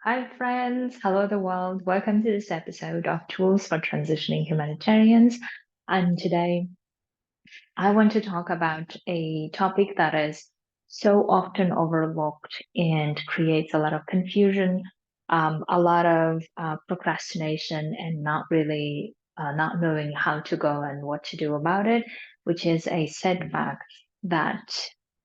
Hi, friends. Hello, the world. Welcome to this episode of Tools for Transitioning Humanitarians. And today I want to talk about a topic that is so often overlooked and creates a lot of confusion, a lot of procrastination, and not knowing how to go and what to do about it, which is a setback that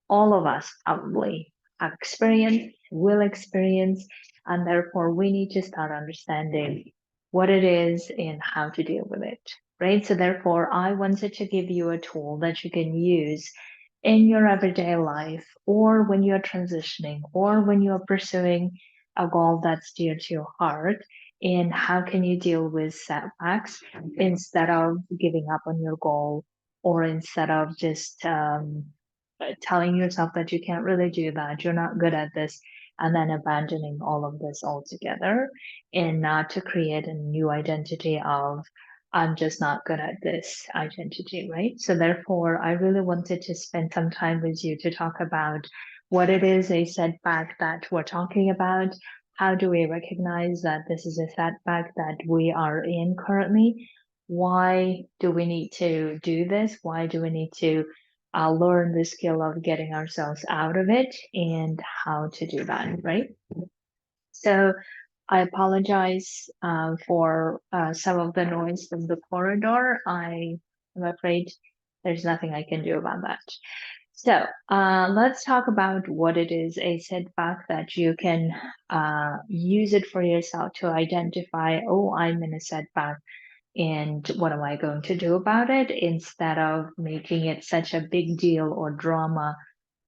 all of us probably have experienced, will experience, and therefore we need to start understanding what it is and how to deal with it, right? So therefore, I wanted to give you a tool that you can use in your everyday life, or when you're transitioning, or when you're pursuing a goal that's dear to your heart. And how can you deal with setbacks instead of giving up on your goal, or instead of just telling yourself that you can't really do that, you're not good at this, and then abandoning all of this altogether, and not to create a new identity of I'm just not good at this identity, right? So therefore, I really wanted to spend some time with you to talk about what it is a setback that we're talking about. How do we recognize that this is a setback that we are in currently? Why do we need to do this? Why do we need to learn the skill of getting ourselves out of it, and how to do that, right? So I apologize for some of the noise from the corridor. I am afraid there's nothing I can do about that. So let's talk about what it is a setback that you can use it for yourself to identify, oh, I'm in a setback and what am I going to do about it, instead of making it such a big deal or drama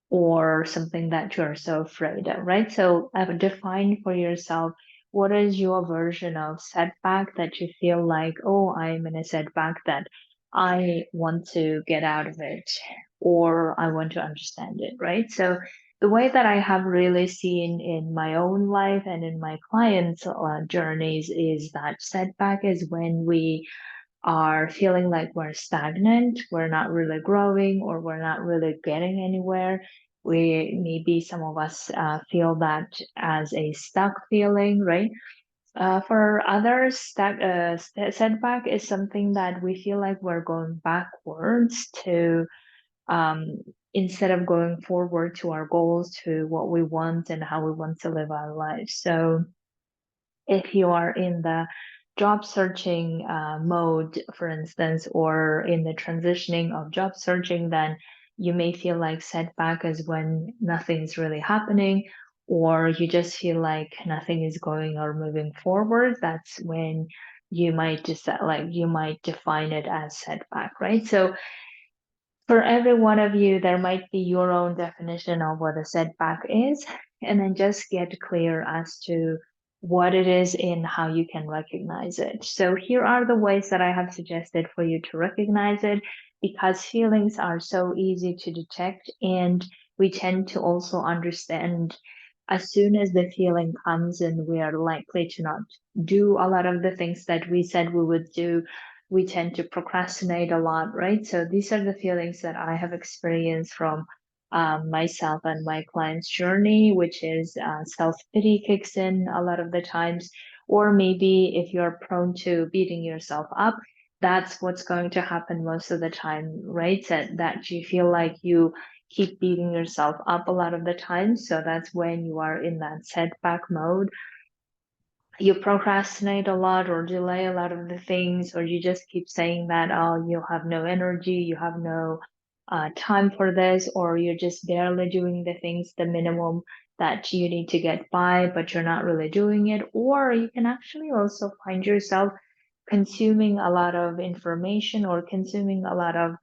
or something that you're so afraid of, right? So define for yourself what is your version of setback that you feel like, oh, I'm in a setback that I want to get out of it, or I want to understand it, right? So the way that I have really seen in my own life and in my clients' journeys is that setback is when we are feeling like we're stagnant, we're not really growing, or we're not really getting anywhere. We maybe some of us feel that as a stuck feeling, right? For others, setback is something that we feel like we're going backwards to, um, instead of going forward to our goals, to what we want and how we want to live our lives. So if you are in the job searching mode, for instance, or in the transitioning of job searching, then you may feel like setback is when nothing's really happening, or you just feel like nothing is going or moving forward. That's when you might decide, like you might define it as setback, right? So for every one of you, there might be your own definition of what a setback is, and then just get clear as to what it is and how you can recognize it. So here are the ways that I have suggested for you to recognize it, because feelings are so easy to detect, and we tend to also understand as soon as the feeling comes, and we are likely to not do a lot of the things that we said we would do. We tend to procrastinate a lot, right? So these are the feelings that I have experienced from myself and my client's journey, which is self-pity kicks in a lot of the times, or maybe if you're prone to beating yourself up, that's what's going to happen most of the time, right? That you feel like you keep beating yourself up a lot of the time. So that's when you are in that setback mode. You procrastinate a lot or delay a lot of the things, or you just keep saying that, oh, you have no energy, you have no time for this, or you're just barely doing the things, the minimum that you need to get by, but you're not really doing it. Or you can actually also find yourself consuming a lot of information, or consuming a lot of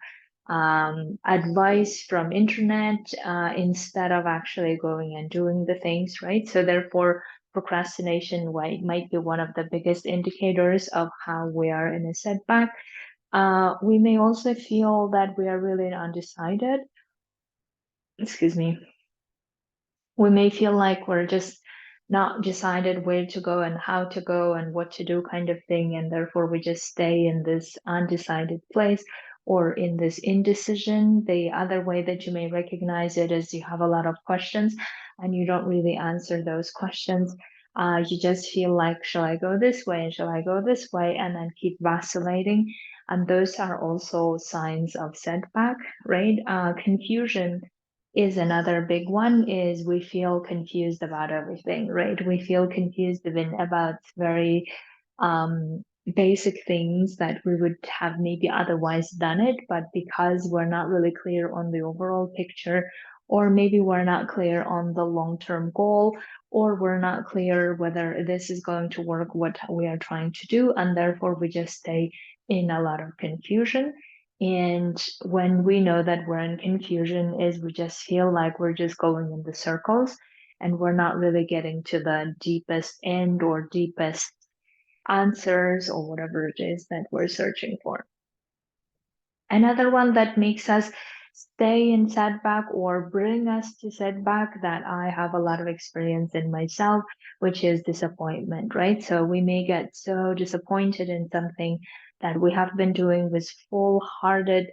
advice from internet instead of actually going and doing the things, right? So therefore, procrastination might be one of the biggest indicators of how we are in a setback. We may also feel that we are really undecided. Excuse me. We may feel like we're just not decided where to go and how to go and what to do, kind of thing, and therefore we just stay in this undecided place, or in this indecision. The other way that you may recognize it is you have a lot of questions and you don't really answer those questions. You just feel like, shall I go this way and shall I go this way, and then keep vacillating. And those are also signs of setback, right? Confusion is another big one. Is we feel confused about everything, right? We feel confused even about very um, basic things that we would have maybe otherwise done it, but because we're not really clear on the overall picture, or maybe we're not clear on the long-term goal, or we're not clear whether this is going to work, what we are trying to do, and therefore we just stay in a lot of confusion. And when we know that we're in confusion, is we just feel like we're just going in the circles and we're not really getting to the deepest end or deepest answers or whatever it is that we're searching for. Another one that makes us stay in setback or bring us to setback that I have a lot of experience in myself, which is disappointment, right? So we may get so disappointed in something that we have been doing with full-hearted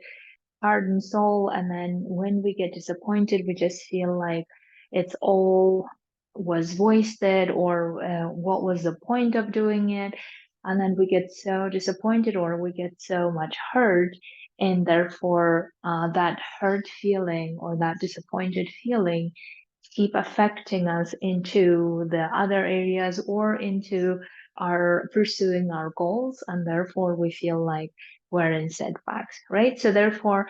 heart and soul. And then when we get disappointed, we just feel like it's all was wasted, or what was the point of doing it? And then we get so disappointed, or we get so much hurt. And therefore, that hurt feeling or that disappointed feeling keep affecting us into the other areas or into our pursuing our goals, and therefore we feel like we're in setbacks, right? So therefore,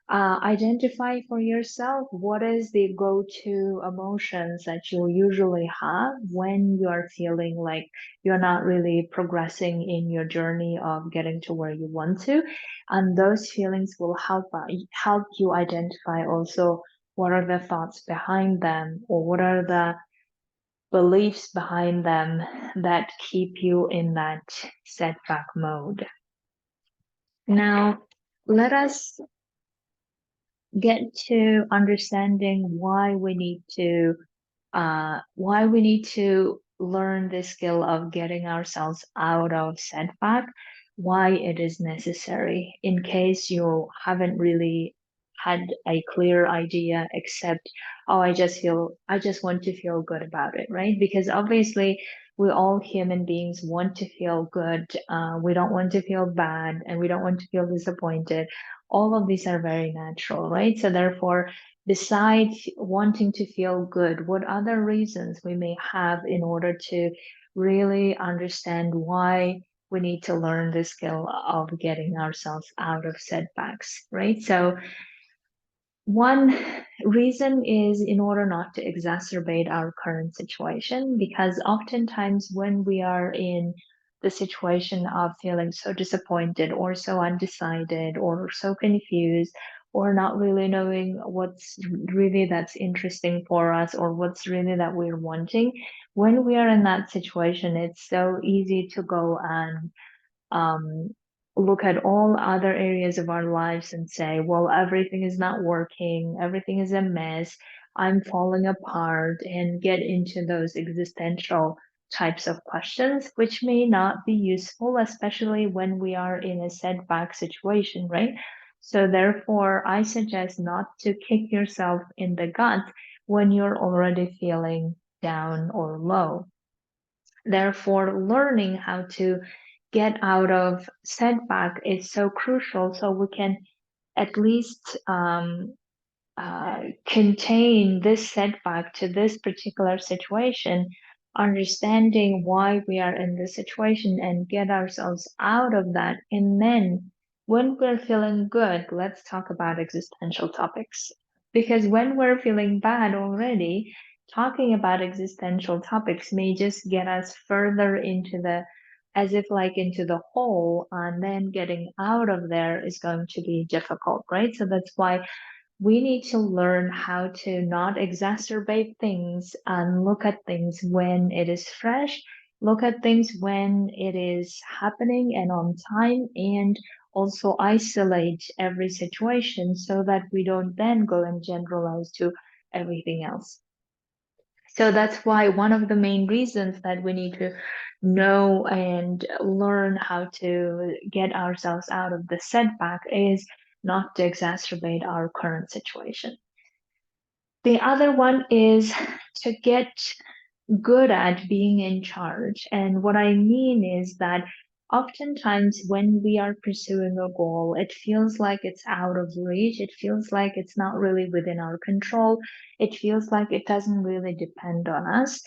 identify for yourself what is the go-to emotions that you usually have when you are feeling like you're not really progressing in your journey of getting to where you want to, and those feelings will help you identify also what are the thoughts behind them, or what are the beliefs behind them that keep you in that setback mode. Now, let us get to understanding why we need to learn the skill of getting ourselves out of setback, why it is necessary, in case you haven't really had a clear idea, except, oh, I just want to feel good about it, right? Because obviously we all human beings want to feel good. We don't want to feel bad, and we don't want to feel disappointed. All of these are very natural, right? So therefore, besides wanting to feel good, what other reasons we may have in order to really understand why we need to learn the skill of getting ourselves out of setbacks, right? So one reason is in order not to exacerbate our current situation, because oftentimes when we are in the situation of feeling so disappointed or so undecided or so confused, or not really knowing what's really that's interesting for us or what's really that we're wanting, when we are in that situation, it's so easy to go and um, look at all other areas of our lives and say, well, everything is not working, everything is a mess, I'm falling apart, and get into those existential types of questions, which may not be useful, especially when we are in a setback situation, right? So, therefore, I suggest not to kick yourself in the gut when you're already feeling down or low. Therefore, learning how to get out of setback is so crucial, so we can at least contain this setback to this particular situation, understanding why we are in this situation and get ourselves out of that. And then when we're feeling good, let's talk about existential topics. Because when we're feeling bad already, talking about existential topics may just get us further into the as if like into the hole, and then getting out of there is going to be difficult, right? So that's why we need to learn how to not exacerbate things and look at things when it is fresh, look at things when it is happening and on time, and also isolate every situation so that we don't then go and generalize to everything else. So that's why one of the main reasons that we need to know and learn how to get ourselves out of the setback is not to exacerbate our current situation. The other one is to get good at being in charge. And what I mean is that oftentimes when we are pursuing a goal, it feels like it's out of reach. It feels like it's not really within our control. It feels like it doesn't really depend on us.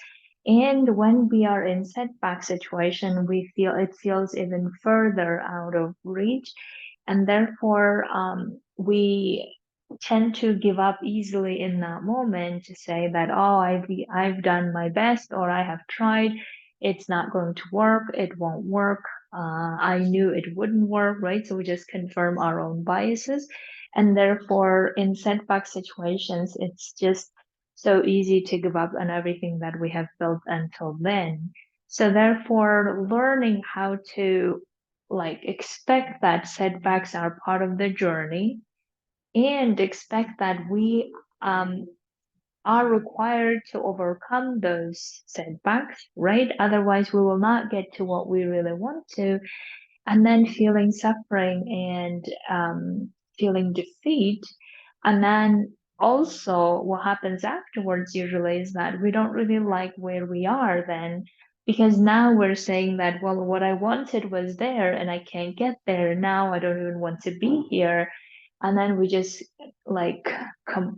And when we are in setback situation, we feel it feels even further out of reach. And therefore, we tend to give up easily in that moment to say that, oh, I've done my best, or I have tried, it's not going to work, it won't work, I knew it wouldn't work, right? So we just confirm our own biases. And therefore, in setback situations, it's just so easy to give up on everything that we have built until then. So therefore, learning how to like expect that setbacks are part of the journey and expect that we um, are required to overcome those setbacks, right? Otherwise, we will not get to what we really want to. And then feeling suffering and feeling defeat. And then also, what happens afterwards usually is that we don't really like where we are then. Because now we're saying that, well, what I wanted was there and I can't get there. Now I don't even want to be here. And then we just like com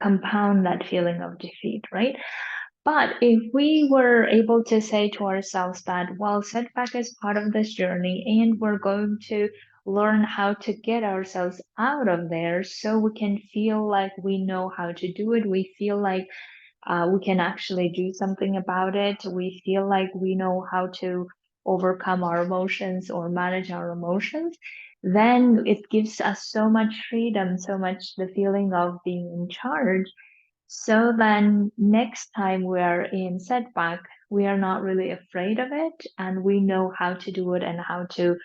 compound that feeling of defeat, right? But if we were able to say to ourselves that, well, setback is part of this journey and we're going to learn how to get ourselves out of there so we can feel like we know how to do it. We feel like we can actually do something about it. We feel like we know how to overcome our emotions or manage our emotions. Then it gives us so much freedom, so much the feeling of being in charge. So then next time we are in setback, we are not really afraid of it and we know how to do it and how to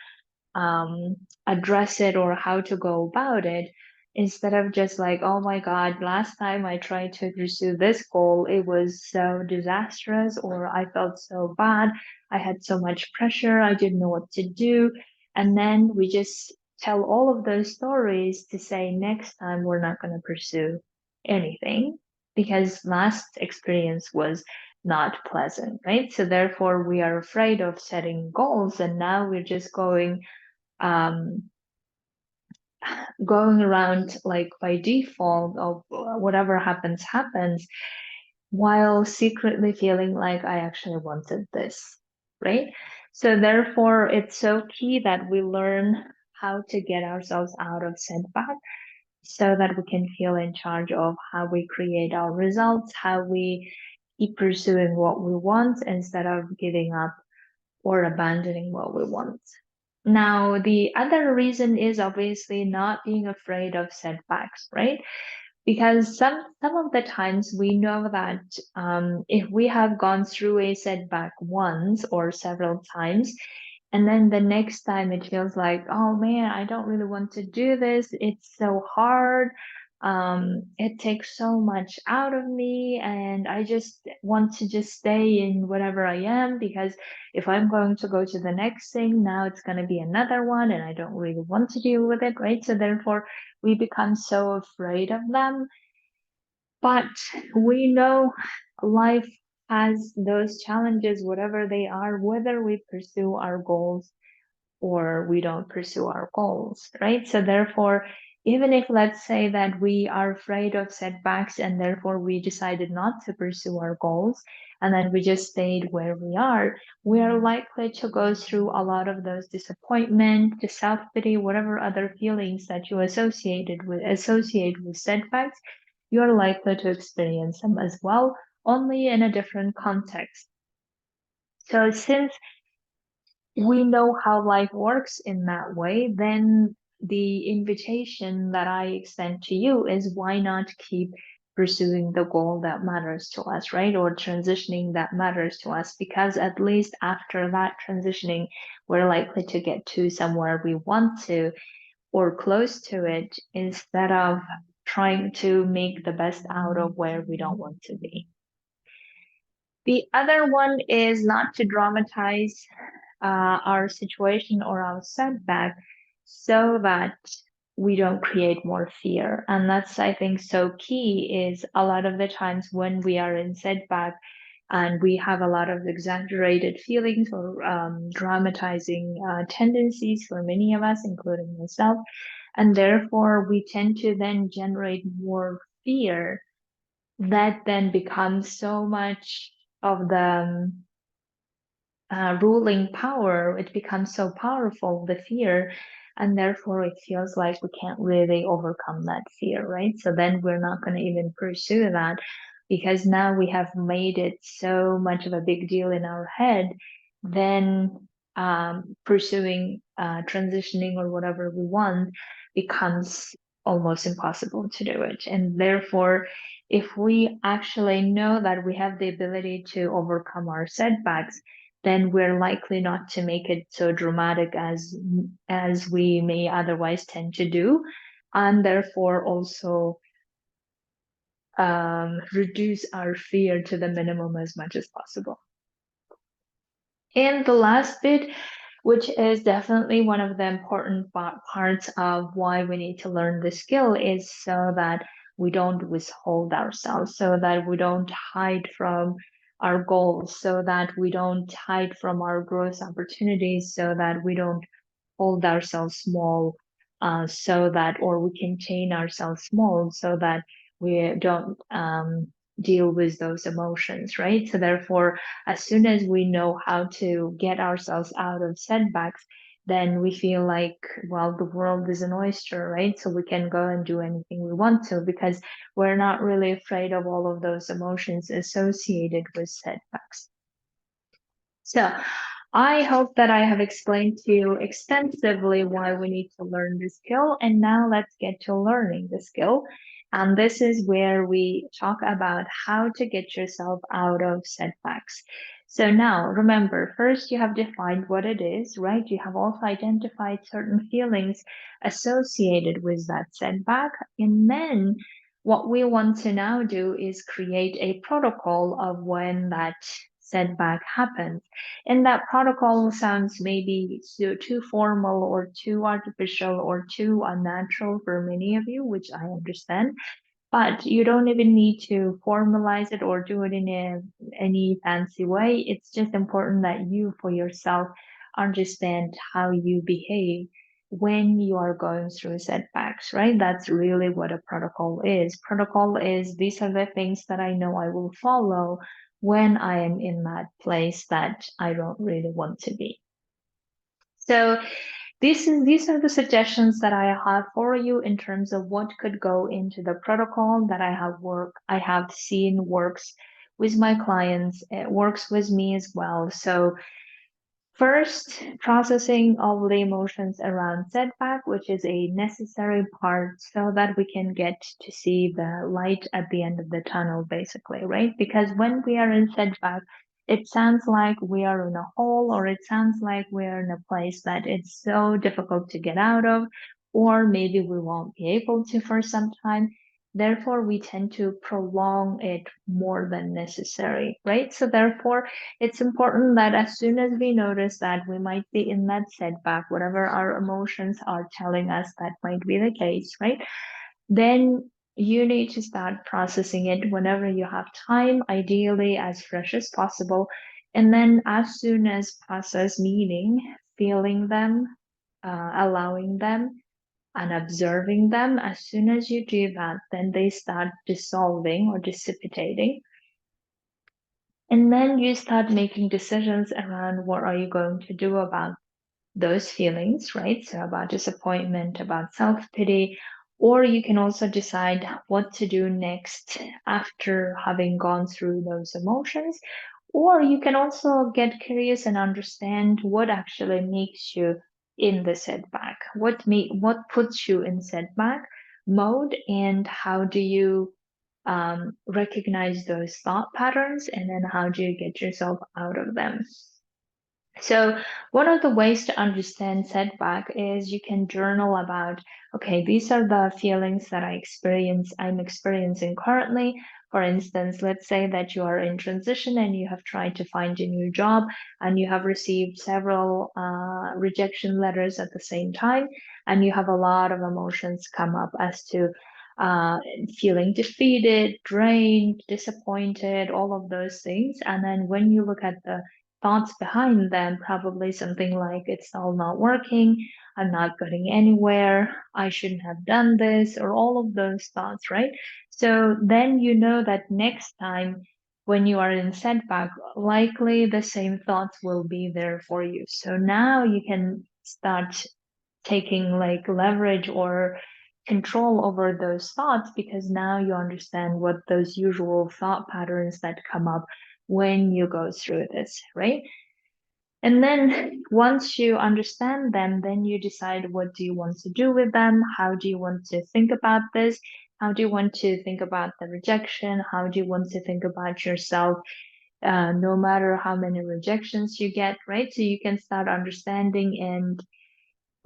um, address it or how to go about it instead of just like, oh my God, last time I tried to pursue this goal, it was so disastrous, or I felt so bad. I had so much pressure. I didn't know what to do. And then we just tell all of those stories to say next time we're not going to pursue anything because last experience was not pleasant, right? So therefore we are afraid of setting goals and now we're just um, going around like by default of whatever happens, happens, while secretly feeling like I actually wanted this, right? So therefore, it's so key that we learn how to get ourselves out of setback so that we can feel in charge of how we create our results, how we keep pursuing what we want instead of giving up or abandoning what we want. Now, the other reason is obviously not being afraid of setbacks, right? Because some of the times we know that if we have gone through a setback once or several times, and then the next time it feels like, oh man, I don't really want to do this. It's so hard. It takes so much out of me, and I just want to just stay in whatever I am because if I'm going to go to the next thing, now it's going to be another one, and I don't really want to deal with it, right? So therefore, we become so afraid of them. But we know life has those challenges, whatever they are, whether we pursue our goals or we don't pursue our goals, right? So therefore, even if let's say that we are afraid of setbacks and therefore we decided not to pursue our goals and then we just stayed where we are likely to go through a lot of those disappointment, the self-pity, whatever other feelings that you associate with setbacks, you're likely to experience them as well, only in a different context. So since we know how life works in that way, then the invitation that I extend to you is why not keep pursuing the goal that matters to us, right? Or transitioning that matters to us, because at least after that transitioning, we're likely to get to somewhere we want to or close to it instead of trying to make the best out of where we don't want to be. The other one is not to dramatize our situation or our setback so that we don't create more fear. And that's, I think, so key is a lot of the times when we are in setback and we have a lot of exaggerated feelings or dramatizing tendencies for many of us, including myself. And therefore, we tend to then generate more fear that then becomes so much of the ruling power. It becomes so powerful, the fear, and therefore it feels like we can't really overcome that fear, right? So then we're not going to even pursue that because now we have made it so much of a big deal in our head. Then pursuing transitioning or whatever we want becomes almost impossible to do it. And therefore, if we actually know that we have the ability to overcome our setbacks, then we're likely not to make it so dramatic as we may otherwise tend to do, and therefore also reduce our fear to the minimum as much as possible. And the last bit, which is definitely one of the important parts of why we need to learn the skill, is so that we don't withhold ourselves, so that we don't hide from our goals, so that we don't hide from our growth opportunities, so that we don't hold ourselves small, so that, or we contain ourselves small so that we don't deal with those emotions, right? So therefore, as soon as we know how to get ourselves out of setbacks, then we feel like, well, the world is an oyster, right? So we can go and do anything we want to because we're not really afraid of all of those emotions associated with setbacks. So I hope that I have explained to you extensively why we need to learn the skill. And now let's get to learning the skill. And this is where we talk about how to get yourself out of setbacks. So now remember, first you have defined what it is, right? You have also identified certain feelings associated with that setback. And then what we want to now do is create a protocol of when that setback happens. And that protocol sounds maybe too formal or too artificial or too unnatural for many of you, which I understand. But you don't even need to formalize it or do it in any fancy way. It's just important that you, for yourself, understand how you behave when you are going through setbacks, right? That's really what a protocol is. Protocol is these are the things that I know I will follow when I am in that place that I don't really want to be. So these are the suggestions that I have for you in terms of what could go into the protocol that I have seen works with my clients. It works with me as well. So first, processing of the emotions around setback, which is a necessary part so that we can get to see the light at the end of the tunnel, basically, right? Because when we are in setback, it sounds like we are in a hole, or it sounds like we're in a place that it's so difficult to get out of, or maybe we won't be able to for some time. Therefore, we tend to prolong it more than necessary, right? So therefore, it's important that as soon as we notice that we might be in that setback, whatever our emotions are telling us that might be the case, right? Then you need to start processing it whenever you have time, ideally as fresh as possible. And then as soon as process, meaning feeling them, allowing them, and observing them, as soon as you do that, then they start dissolving or dissipating. And then you start making decisions around what are you going to do about those feelings, right? So about disappointment, about self-pity, or you can also decide what to do next after having gone through those emotions. Or you can also get curious and understand what actually makes you in the setback, what puts you in setback mode, and how do you recognize those thought patterns, and then how do you get yourself out of them. So one of the ways to understand setback is you can journal about, okay, these are the feelings that I'm experiencing currently. For instance, let's say that you are in transition and you have tried to find a new job and you have received several rejection letters at the same time. and you have a lot of emotions come up as to feeling defeated, drained, disappointed, all of those things. And then when you look at the thoughts behind them, probably something like, it's all not working, I'm not getting anywhere, I shouldn't have done this, or all of those thoughts, right? So then you know that next time when you are in setback, likely the same thoughts will be there for you. So now you can start taking like leverage or control over those thoughts, because now you understand what those usual thought patterns that come up when you go through this, right? And then once you understand them, then you decide, what do you want to do with them? How do you want to think about this? How do you want to think about the rejection? How do you want to think about yourself, no matter how many rejections you get, right? So you can start understanding and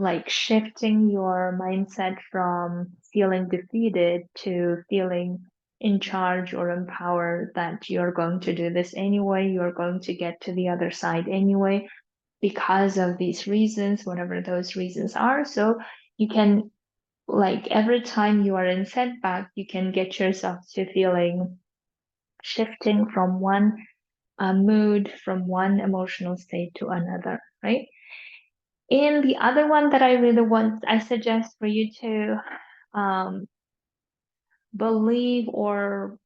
like shifting your mindset from feeling defeated to feeling in charge or empowered, that you're going to do this anyway, you're going to get to the other side anyway, because of these reasons, whatever those reasons are. So you can, like, every time you are in setback, you can get yourself to feeling shifting from one mood, from one emotional state to another, right? And the other one that I really want, I suggest for you to um, believe or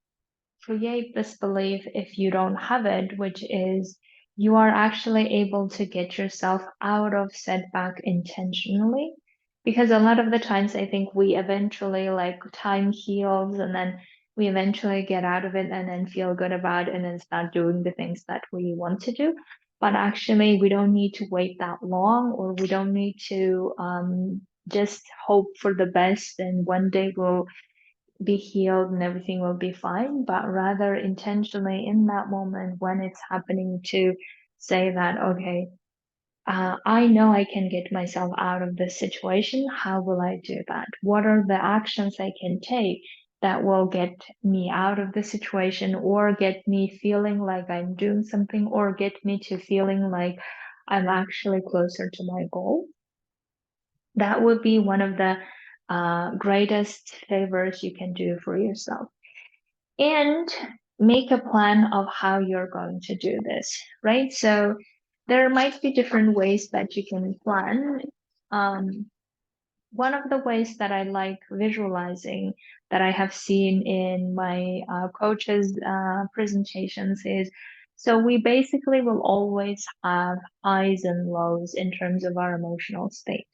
create this belief if you don't have it, which is you are actually able to get yourself out of setback intentionally. Because a lot of the times I think we eventually, like, time heals and then we eventually get out of it and then feel good about it and then start doing the things that we want to do. But actually, we don't need to wait that long, or we don't need to just hope for the best and one day we'll be healed and everything will be fine, but rather intentionally in that moment when it's happening to say that, okay, I know I can get myself out of this situation. How will I do that? What are the actions I can take that will get me out of the situation, or get me feeling like I'm doing something, or get me to feeling like I'm actually closer to my goal? That would be one of the greatest favors you can do for yourself. And make a plan of how you're going to do this, right? So there might be different ways that you can plan. Um, One of the ways that I like visualizing, that I have seen in my coaches' presentations, is, so we basically will always have highs and lows in terms of our emotional state.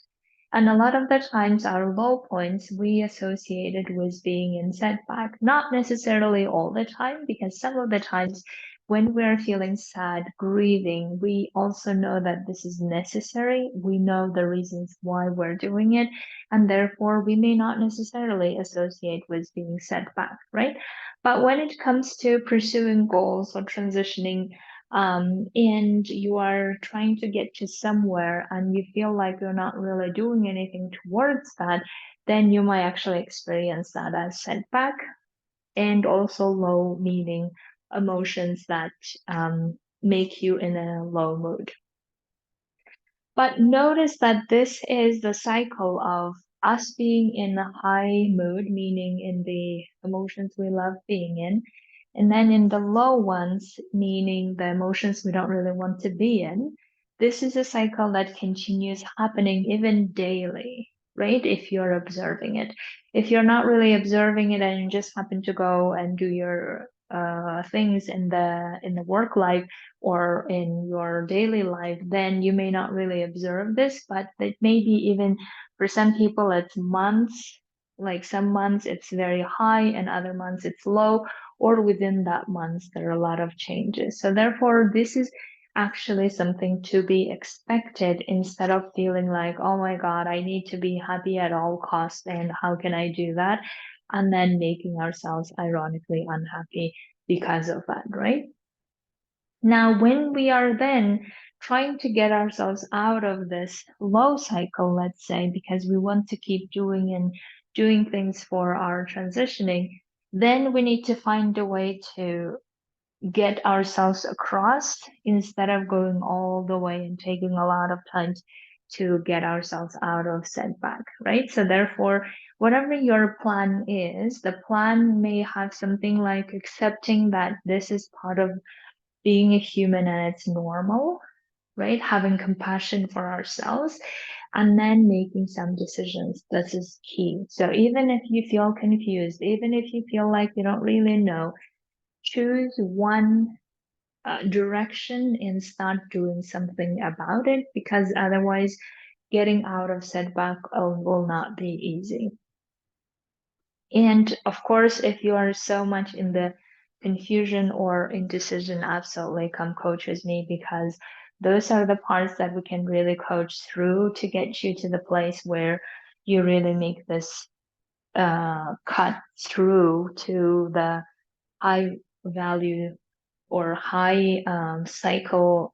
And a lot of the times, our low points we associated with being in setback, not necessarily all the time, because some of the times when we're feeling sad, grieving, we also know that this is necessary. We know the reasons why we're doing it, and therefore we may not necessarily associate with being setback, right? But when it comes to pursuing goals or transitioning, and you are trying to get to somewhere and you feel like you're not really doing anything towards that, then you might actually experience that as setback, and also low meaning emotions that make you in a low mood. But notice that this is the cycle of us being in a high mood, meaning in the emotions we love being in, and then in the low ones, meaning the emotions we don't really want to be in. This is a cycle that continues happening even daily, right? If you're observing it. If you're not really observing it and you just happen to go and do your things in the work life or in your daily life, then you may not really observe this, but it may be even for some people it's months, like some months it's very high and other months it's low, or within that month there are a lot of changes. So therefore, this is actually something to be expected, instead of feeling like, oh my God, I need to be happy at all costs and how can I do that? And then making ourselves ironically unhappy because of that, right? Now, when we are then trying to get ourselves out of this low cycle, let's say, because we want to keep doing things for our transitioning, then we need to find a way to get ourselves across, instead of going all the way and taking a lot of time to get ourselves out of setback, right? So therefore, whatever your plan is, the plan may have something like accepting that this is part of being a human and it's normal, right? Having compassion for ourselves and then making some decisions. This is key. So even if you feel confused, even if you feel like you don't really know, choose one direction and start doing something about it, because otherwise getting out of setback will not be easy. And of course, if you are so much in the confusion or indecision, absolutely come coach with me, because those are the parts that we can really coach through to get you to the place where you really make this cut through to the high value or high cycle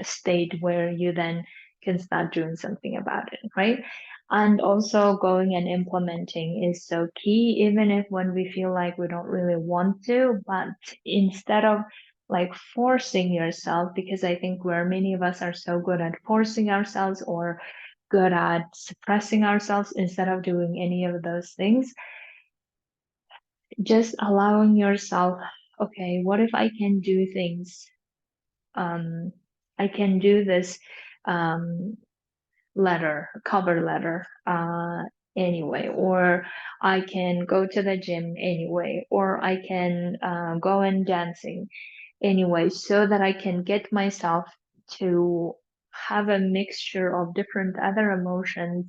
state where you then can start doing something about it, right? And also going and implementing is so key, even if when we feel like we don't really want to, but instead of like forcing yourself, because I think where many of us are so good at forcing ourselves or good at suppressing ourselves, instead of doing any of those things, just allowing yourself, okay, what if I can do things? I can do this um, cover letter anyway, or I can go to the gym anyway, or I can go and dancing anyway, so that I can get myself to have a mixture of different other emotions.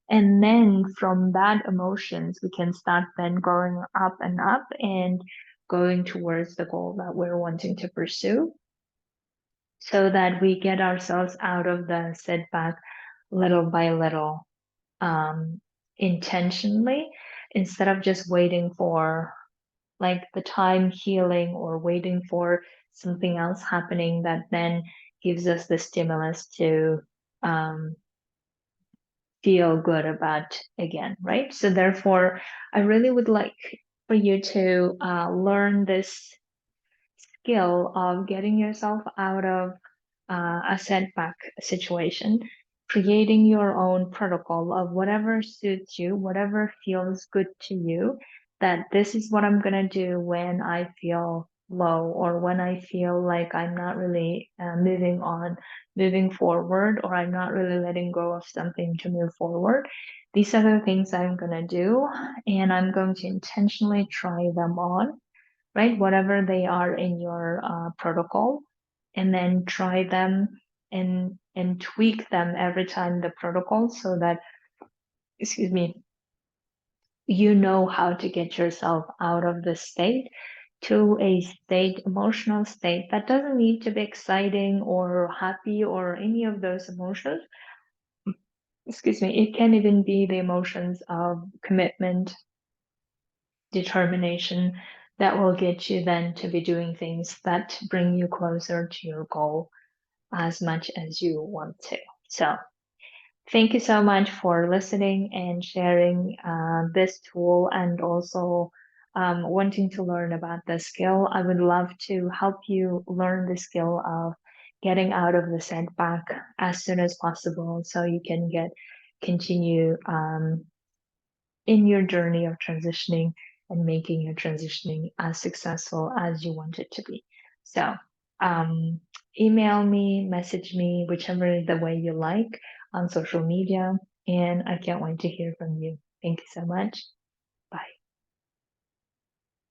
And then from that emotions, we can start then going up and up and going towards the goal that we're wanting to pursue, so that we get ourselves out of the setback little by little, intentionally, instead of just waiting for like the time healing or waiting for something else happening that then gives us the stimulus to um, feel good about again, right? So therefore, I really would like for you to learn this skill of getting yourself out of a setback situation, creating your own protocol of whatever suits you, whatever feels good to you, that this is what I'm going to do when I feel low or when I feel like I'm not really moving forward, or I'm not really letting go of something to move forward. These are the things I'm going to do, and I'm going to intentionally try them on, right? Whatever they are in your protocol, and then try them and tweak them every time the protocol, so that, excuse me, you know how to get yourself out of the state to a state, emotional state that doesn't need to be exciting or happy or any of those emotions. Excuse me, it can even be the emotions of commitment, determination, that will get you then to be doing things that bring you closer to your goal as much as you want to. So thank you so much for listening and sharing this tool, and also wanting to learn about the skill. I would love to help you learn the skill of getting out of the setback as soon as possible, so you can continue in your journey of transitioning and making your transitioning as successful as you want it to be. So um, email me, message me, whichever the way you like, on social media. And I can't wait to hear from you. Thank you so much.